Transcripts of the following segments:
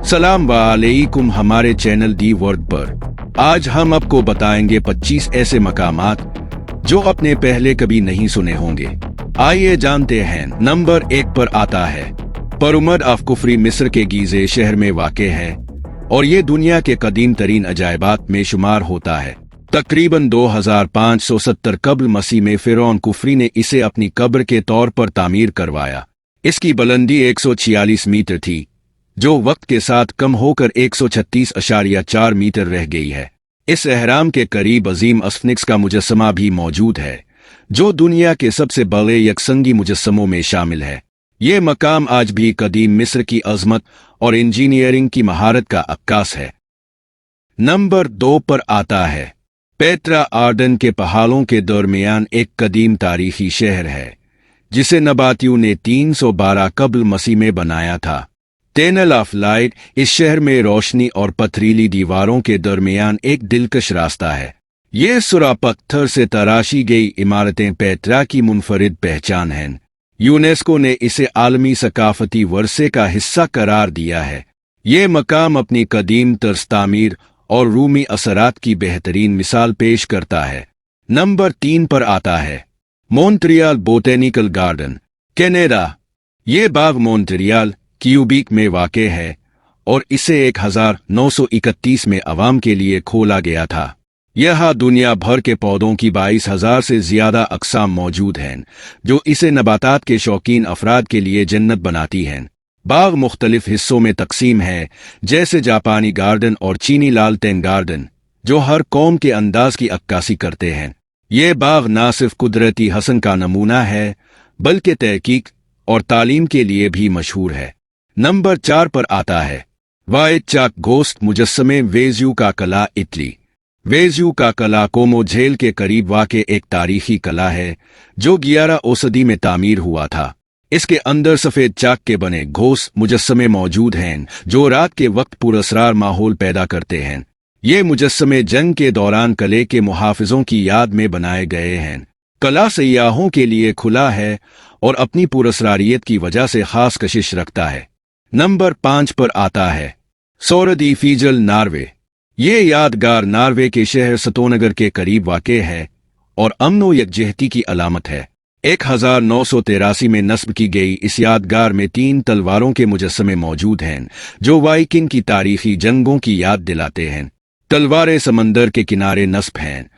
सलाम वालेकुम हमारे चैनल दी वर्ल्ड पर। आज हम आपको बताएंगे 25 ऐसे मकामात जो आपने पहले कभी नहीं सुने होंगे। आइए जानते हैं। नंबर 1 पर आता है पिरामिड ऑफ कुफरी। मिस्र के गीज़े शहर में वाक़ है और ये दुनिया के कदीम तरीन अजायबात में शुमार होता है। तकरीबन 2570 कब्ल मसीह में फ़िरौन कुफरी ने इसे अपनी कब्र के तौर पर तामीर करवाया। इसकी बुलंदी 146 मीटर थी, जो वक्त के साथ कम होकर 136.4 मीटर रह गई है। इस एहराम के करीब अजीम स्फिंक्स का मुजस्समा भी मौजूद है, जो दुनिया के सबसे बड़े यकसंगी मुजस्समों में शामिल है। ये मकाम आज भी कदीम मिस्र की अजमत और इंजीनियरिंग की महारत का अक्कास है। नंबर 2 पर आता है पेट्रा। आर्डन के पहाड़ों के दरमियान एक कदीम तारीखी शहर है, जिसे नबातियों ने 312 कब्ल मसीह में बनाया था। Tunnel of light. इस शहर में रोशनी और पथरीली दीवारों के दरमियान एक दिलकश रास्ता है। ये सुरा पत्थर से तराशी गई इमारतें पेट्रा की मुनफरिद पहचान हैं। यूनेस्को ने इसे आलमी सकाफती वर्से का हिस्सा करार दिया है। ये मकाम अपनी कदीम तर्ज तामीर और रूमी असरात की बेहतरीन मिसाल पेश करता है। नंबर 3 पर आता है मॉन्ट्रियल बोटेनिकल गार्डन, कनाडा। ये बाग मॉन्ट्रियल क्यूबिक में वाक़ है और इसे 1931 में अवाम के लिए खोला गया था। यहाँ दुनिया भर के पौधों की 22,000 से ज़्यादा अक़साम मौजूद हैं, जो इसे नबातात के शौकीन अफराद के लिए जन्नत बनाती हैं। बाग मुख्तलिफ हिस्सों में तकसीम है, जैसे जापानी गार्डन और चीनी लालटेन गार्डन, जो हर कौम के अंदाज की अक्कासी करते हैं। ये बाग न सिर्फ कुदरती हसन का नमूना है, बल्कि तहकीक और तालीम के लिए भी मशहूर है। नंबर 4 पर आता है वाइट चाक घोस्ट मुजस्समे। वेज़ुव का कला, इटली। वेज़ुव का कला कोमो झील के करीब वाक़ एक तारीखी कला है, जो 11वीं सदी में तामीर हुआ था। इसके अंदर सफ़ेद चाक के बने घोस्ट मुजस्समे मौजूद हैं, जो रात के वक्त पुरअसरार माहौल पैदा करते हैं। ये मुजस्समे जंग के दौरान किले के मुहाफ़िज़ों की याद में बनाए गए हैं। कला सयाहों के लिए खुला है और अपनी पुरअसरारियत की वजह से ख़ास कशिश रखता है। नंबर 5 पर आता है सोरदी फीजल, नॉर्वे। ये यादगार नॉर्वे के शहर सतोनगर के करीब वाक़ है और अमन व यकजहती की अलामत है। 1983 में नस्ब की गई इस यादगार में 3 तलवारों के मुजस्समे मौजूद हैं, जो वाइकिंग की तारीखी जंगों की याद दिलाते हैं। तलवारें समंदर के किनारे नस्ब हैं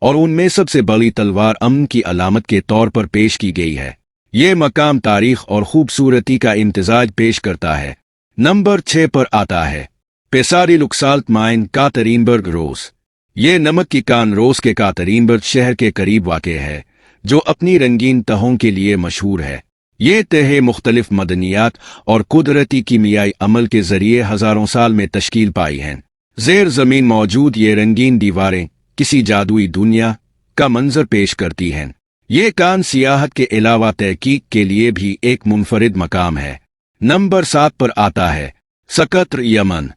और उनमें सबसे बड़ी तलवार अमन की अलामत के तौर पर पेश की गई है। ये मकाम तारीख और खूबसूरती का इम्तिजाज पेश करता है। नंबर 6 पर आता है पेसारी लुक्साल्ट माइन, कातरीनबर्ग, रूस। ये नमक की कान रूस के कातरीनबर्ग शहर के करीब वाक़ है, जो अपनी रंगीन तहों के लिए मशहूर है। ये तह मुख्तलिफ मदनियात और कुदरती कीमियाई अमल के ज़रिए हज़ारों साल में तश्कील पाई हैं। ज़ेर ज़मीन मौजूद ये रंगीन दीवारें किसी जादुई दुनिया का मंजर पेश करती हैं। ये कान सियाहत के अलावा तहकीक के लिए भी एक मुनफरिद मकाम है। नंबर 7 पर आता है सकत्र, यमन।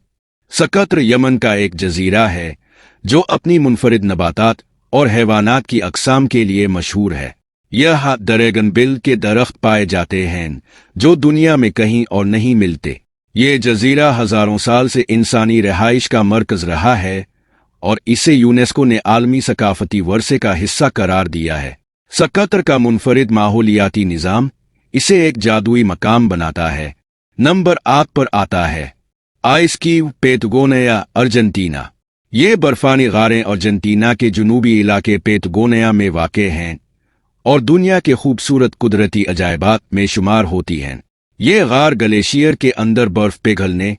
सकत्र यमन का एक जजीरा है, जो अपनी मुनफरिद नबातात और हैवानात की अक़साम के लिए मशहूर है। यह ड्रैगन बिल के दरख्त पाए जाते हैं, जो दुनिया में कहीं और नहीं मिलते। ये जजीरा हज़ारों साल से इंसानी रहाइश का मरकज़ रहा है और इसे यूनेस्को ने आलमी सकाफती वर्से का हिस्सा करार दिया है। सकत्र का मुनफरिद माहौलियाती निज़ाम इसे एक जादुई मकाम बनाता है। नंबर 8 पर आता है आइस कीव, पेटागोनिया, अर्जेंटीना। ये बर्फानी गारें अर्जेंटीना के जनूबी इलाके पेटागोनिया में वाक़ हैं और दुनिया के खूबसूरत कुदरती अजायबात में शुमार होती हैं। ये गार ग्लेशियर के अंदर बर्फ पिघलने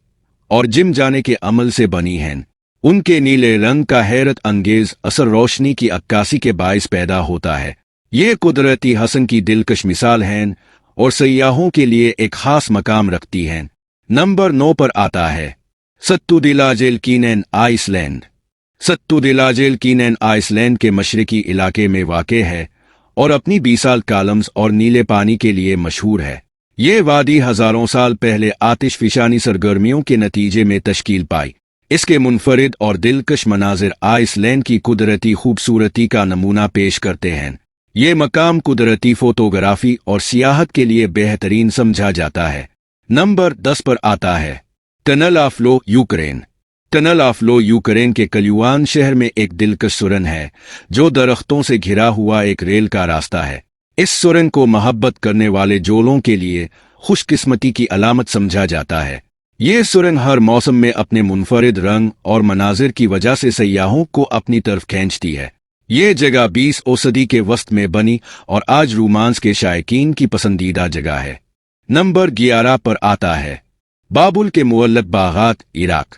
और जिम जाने के अमल से बनी हैं। उनके नीले रंग का हैरत अंगेज असर रोशनी की अक्कासी के बायस पैदा होता है। ये कुदरती हसन की दिलकश मिसाल हैं और सयाहों के लिए एक ख़ास मकाम रखती हैं। नंबर 9 पर आता है सत्तुदिलाजेल्कीनेन, आइसलैंड। सत्तुदिलाजेल्कीनेन आइसलैंड के मशरकी इलाके में वाक़ है और अपनी बीसाल कॉलम्स और नीले पानी के लिए मशहूर है। ये वादी हज़ारों साल पहले आतिशफिशानी सरगर्मियों के नतीजे में तश्कील पाई। इसके मुनफरिद और दिलकश मनाजिर आइसलैंड की कुदरती खूबसूरती का नमूना पेश करते हैं। ये मकाम कुदरती फोटोग्राफी और सियाहत के लिए बेहतरीन समझा जाता है। नंबर 10 पर आता है tunnel of low Ukraine. Tunnel of low Ukraine के कल्युआन शहर में एक दिलकश सुरंग है जो दरख्तों से घिरा हुआ एक रेल का रास्ता है। इस सुरंग को मोहब्बत करने वाले जोलों के लिए खुशकिस्मती की अलामत समझा जाता है। ये सुरंग हर मौसम में अपने मुनफरिद रंग और मनाजिर की वजह से सयाहों को अपनी तरफ खींचती है। ये जगह 20वीं सदी के वस्त में बनी और आज रोमांस के शायकीन की पसंदीदा जगह है। नंबर 11 पर आता है बाबुल के मुअल्लक बागात, इराक।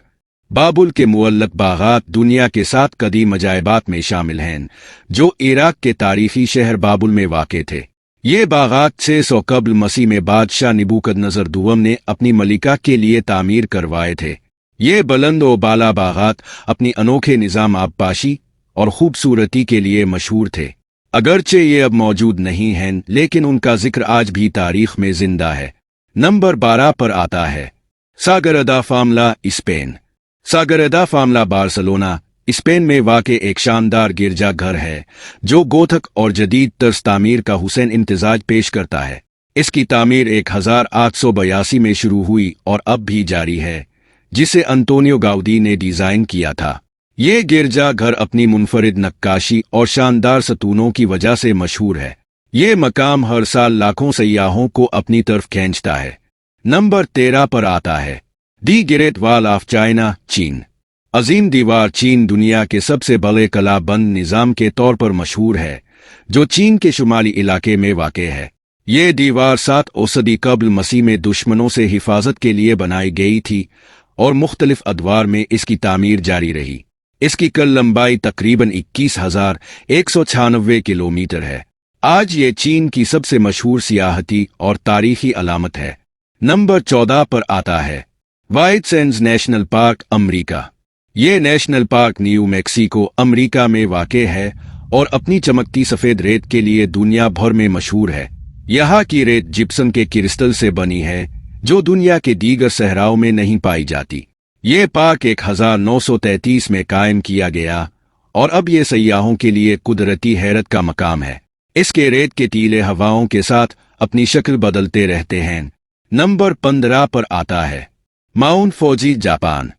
बाबुल के मुअल्लक बागात दुनिया के 7 कदीम अजायबात में शामिल हैं जो इराक के तारीखी शहर बाबुल में वाक़े थे। ये बागात 600 कब्ल मसीह में बादशाह नबूकदनजर दुवम ने अपनी मलिका के लिए तामीर करवाए थे। ये बुलंद और बाला बागात अपनी अनोखे निज़ाम आबपाशी और खूबसूरती के लिए मशहूर थे। अगरचे ये अब मौजूद नहीं हैं, लेकिन उनका जिक्र आज भी तारीख में जिंदा है। नंबर 12 पर आता है सागरदा फामला, स्पेन। सागरदा फामला बार्सिलोना, स्पेन में वाक़े एक शानदार गिरजाघर है जो गोथक और जदीद तर्ज तामीर का हुसैन इम्तिजाज पेश करता है। इसकी तामीर 1882 में शुरू हुई और अब भी जारी है, जिसे अंतोनियो गाउदी ने डिज़ाइन किया था। ये गिरजाघर अपनी मुनफरिद नक्काशी और शानदार सतूनों की वजह से मशहूर है। ये मकाम हर साल लाखों सयाहों को अपनी तरफ खींचता है। नंबर 13 पर आता है the great wall of China, चीन। अजीम दीवार चीन दुनिया के सबसे बड़े कलाबंद निज़ाम के तौर पर मशहूर है, जो चीन के शुमाली इलाके में वाक़े है। ये दीवार 7वीं सदी कब्ल मसीह में दुश्मनों से हिफाजत के लिए बनाई गई थी और मुख्तलिफ अदवार में इसकी तामीर जारी रही। इसकी कुल लंबाई तकरीबन 21,196 किलोमीटर है। आज ये चीन की सबसे मशहूर सियाहती और तारीखी अलामत है। नंबर 14 पर आता है व्हाइट सैंड्स नेशनल पार्क, अमरीका। ये नेशनल पार्क न्यू मैक्सिको, अमरीका में वाक़े है और अपनी चमकती सफ़ेद रेत के लिए दुनिया भर में मशहूर है। यहाँ की रेत जिप्सम के क्रिस्टल से बनी है जो दुनिया के दीगर सहराओं में नहीं पाई जाती। ये पार्क 1933 में कायम किया गया और अब ये सयाहों के लिए कुदरती हैरत का मकाम है। इसके रेत के टीले हवाओं के साथ अपनी शक्ल बदलते रहते हैं। नंबर 15 पर आता है mount Fuji, Japan.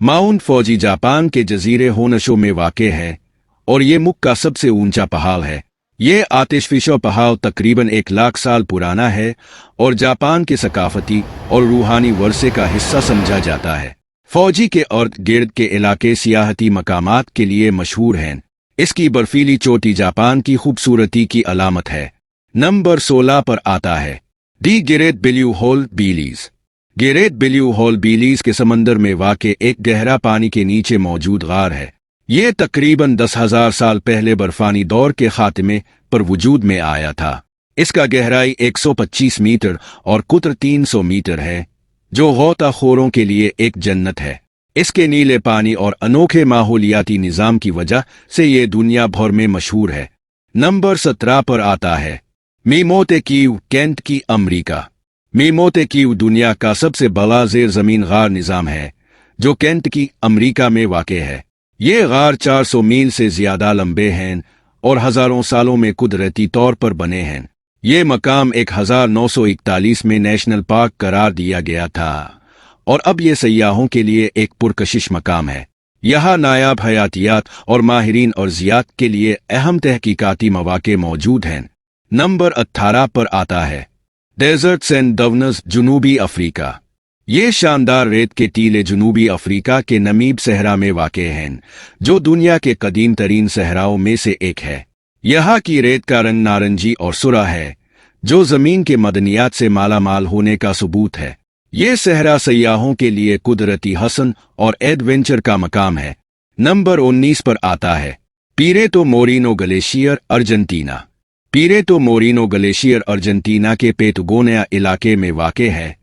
Mount Fuji Japan के जजीरे होनशो में वाक़े है और ये मुल्क का सबसे ऊंचा पहाड़ है। ये आतिशफिशा पहाड़ तकरीबन 1 लाख साल पुराना है और जापान के सकाफती और रूहानी वर्से का हिस्सा समझा जाता है। फौजी के अर्द गिर्द के इलाके सियाहती मकामात के लिए मशहूर हैं। इसकी बर्फीली चोटी जापान की खूबसूरती की अलामत है। नंबर 16 पर आता है the great blue hole, Belize. Great blue hole Belize के समंदर में वाक़े एक गहरा पानी के नीचे मौजूद गार है। ये तकरीबन 10,000 साल पहले बर्फानी दौर के खात्मे पर वजूद में आया था। इसका गहराई 125 मीटर और कुतर 300 मीटर है, जो गौताखोरों के लिए एक जन्नत है। इसके नीले पानी और अनोखे माहौलियाती निज़ाम की वजह से ये दुनिया भर में मशहूर है। नंबर 17 पर आता है मीमोते कीव, केंट की, अमरीका। मीमोते कीव दुनिया का सबसे बड़ा ज़ेर ज़मीन गार निज़ाम है जो केंट की, अमरीका में वाक़े है। ये गार 400 मील से ज़्यादा लंबे हैं और हज़ारों सालों में कुदरती तौर पर बने हैं। ये मकाम 1941 में नेशनल पार्क करार दिया गया था और अब ये सयाहों के लिए एक पुरकशिश मकाम है। यहाँ नायाब हयातियात और माहिरीन और ज़ियात के लिए अहम तहकीकाती मौक़े मौजूद हैं। नंबर 18 पर आता है डेजर्ट सेंट डवनस, जनूबी अफ्रीका। ये शानदार रेत के टीले जनूबी अफ्रीका के नमीब सहरा में वाक़े हैं, जो दुनिया के कदीम तरीन सहराओं में से एक है। यहाँ की रेत का रंग नारंगी और सुरा है, जो ज़मीन के मदनियात से मालामाल होने का सबूत है। ये सहरा सयाहों के लिए कुदरती हसन और एडवेंचर का मकाम है। नंबर 19 पर आता है Perito Moreno glacier, Argentina. Perito Moreno glacier Argentina के पेटागोनिया इलाके में वाक़े है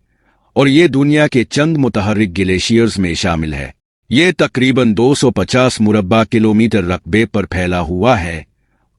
और ये दुनिया के चंद मुतहर्रिक ग्लेशियर्स में शामिल है। ये तकरीबन 250 मुरब्बा किलोमीटर रकबे पर फैला हुआ है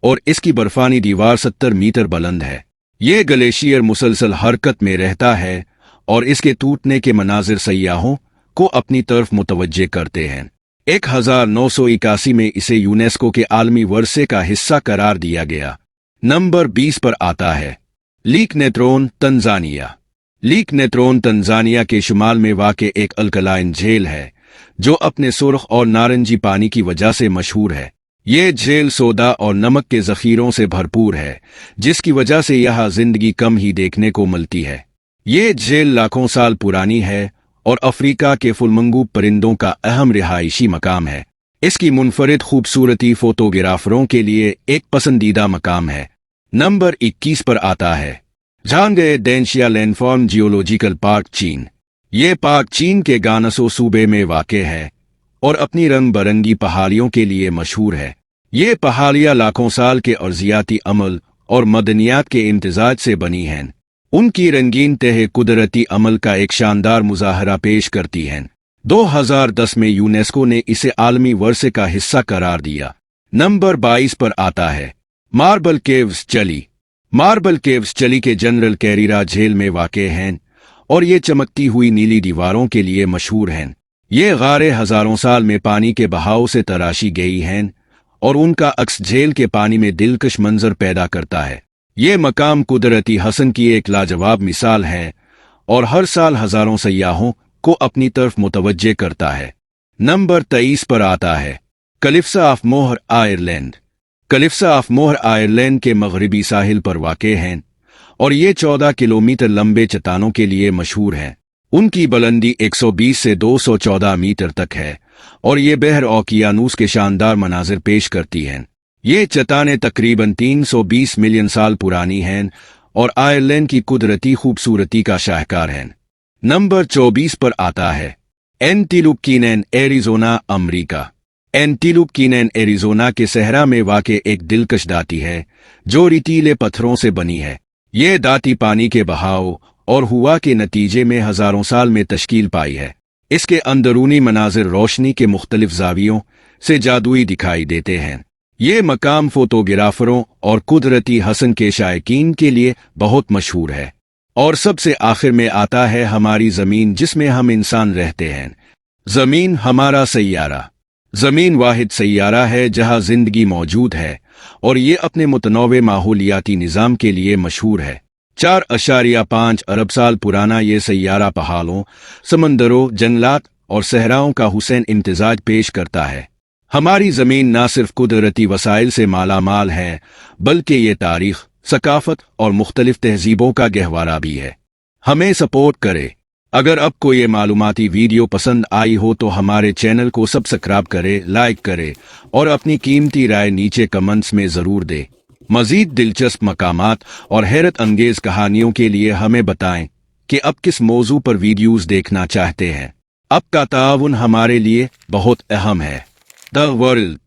और इसकी बर्फानी दीवार 70 मीटर बुलंद है। ये ग्लेशियर मुसलसल हरकत में रहता है और इसके टूटने के मनाजिर सयाहों को अपनी तरफ मुतवज्जे करते हैं। 1981 में इसे यूनेस्को के आलमी वर्से का हिस्सा करार दिया गया। नंबर 20 पर आता है लीक नेत्रोन, तंजानिया। लीक नेत्रोन तंजानिया के शुमाल में वाक़ एक अल्कलाइन झील है जो अपने सुर्ख और नारंगी पानी की वजह से मशहूर है। ये झील सोडा और नमक के ज़ख़ीरों से भरपूर है, जिसकी वजह से यहाँ जिंदगी कम ही देखने को मिलती है। ये झील लाखों साल पुरानी है और अफ्रीका के फुलमंगू परिंदों का अहम रिहायशी मकाम है। इसकी मुनफरिद खूबसूरती फोटोग्राफरों के लिए एक पसंदीदा मकाम है। नंबर 21 पर आता है झांगे डेंशिया लैंडफॉर्म जियोलॉजिकल पार्क चीन। ये पार्क चीन के गानसो सूबे में वाक़े है और अपनी रंग बरंगी पहाड़ियों के लिए मशहूर है। ये पहाड़ियाँ लाखों साल के अर्जियाती अमल और मदनियात के इम्तिजाज से बनी हैं। उनकी रंगीन तह कुदरती अमल का एक शानदार मुजाहरा पेश करती हैं। 2010 में यूनेस्को ने इसे आलमी वर्से का हिस्सा करार दिया। नंबर 22 पर आता है marble caves Chile. Marble caves Chile के जनरल कैरीरा झील में वाक़े हैं और ये चमकती हुई नीली दीवारों के लिए मशहूर हैं। ये गारें हजारों साल में पानी के बहाव से तराशी गई हैं और उनका अक्स झील के पानी में दिलकश मंजर पैदा करता है। ये मकाम कुदरती हसन की एक लाजवाब मिसाल है और हर साल हजारों सयाहों को अपनी तरफ मुतवज्जे करता है। नंबर 23 पर आता है cliffs of Moher Ireland. Cliffs of Moher Ireland के मगरबी साहिल पर वाक़े हैं और ये 14 किलोमीटर लंबे चट्टानों के लिए मशहूर हैं। उनकी बुलंदी 120 से 214 मीटर तक है और ये बहर ओकियानूस के शानदार मनाजिर पेश करती हैं। ये चट्टानें तकरीबन 320 मिलियन साल पुरानी हैं और आयरलैंड की कुदरती खूबसूरती का शाहकार हैं। नंबर 24 पर आता है एंटीलोप कीनन एरिज़ोना अमरीका। एंटीलोप कीनन एरिज़ोना के सहरा में वाक़े एक दिलकश दाती है जो रेतीले पत्थरों से बनी है। ये दाती पानी के बहाव और हुआ के नतीजे में हजारों साल में तश्कील पाई है। इसके अंदरूनी मनाजिर रोशनी के मुख्तलिफ जावियों से जादुई दिखाई देते हैं। ये मकाम फोटोग्राफरों और कुदरती हसन के शायकीन के लिए बहुत मशहूर है। और सबसे आखिर में आता है हमारी ज़मीन, जिसमें हम इंसान रहते हैं। ज़मीन हमारा सैयारा। ज़मीन वाहिद सैयारा है जहाँ जिंदगी मौजूद है और ये अपने मुतनव्वे माहौलियाती निज़ाम के लिए मशहूर है। 4.5 अरब साल पुराना ये सैयारा पहाड़ों, समंदरों, जंगलात और सहराओं का हुसैन इम्तिजाज पेश करता है। हमारी ज़मीन ना सिर्फ कुदरती वसाइल से मालामाल है बल्कि ये तारीख़, सकाफ़त और मुख्तलिफ तहज़ीबों का गहवारा भी है। हमें सपोर्ट करे। अगर आपको ये मालूमाती वीडियो पसंद आई हो तो हमारे चैनल को सब्सक्राइब करे, लाइक करे और अपनी कीमती राय नीचे कमेंट्स में ज़रूर दे। मज़ीद दिलचस्प मकामात और हैरत अंगेज़ कहानियों के लिए हमें बताएं कि अब किस मौजू पर वीडियोज़ देखना चाहते हैं। आपका ताउन हमारे लिए बहुत अहम है। The world.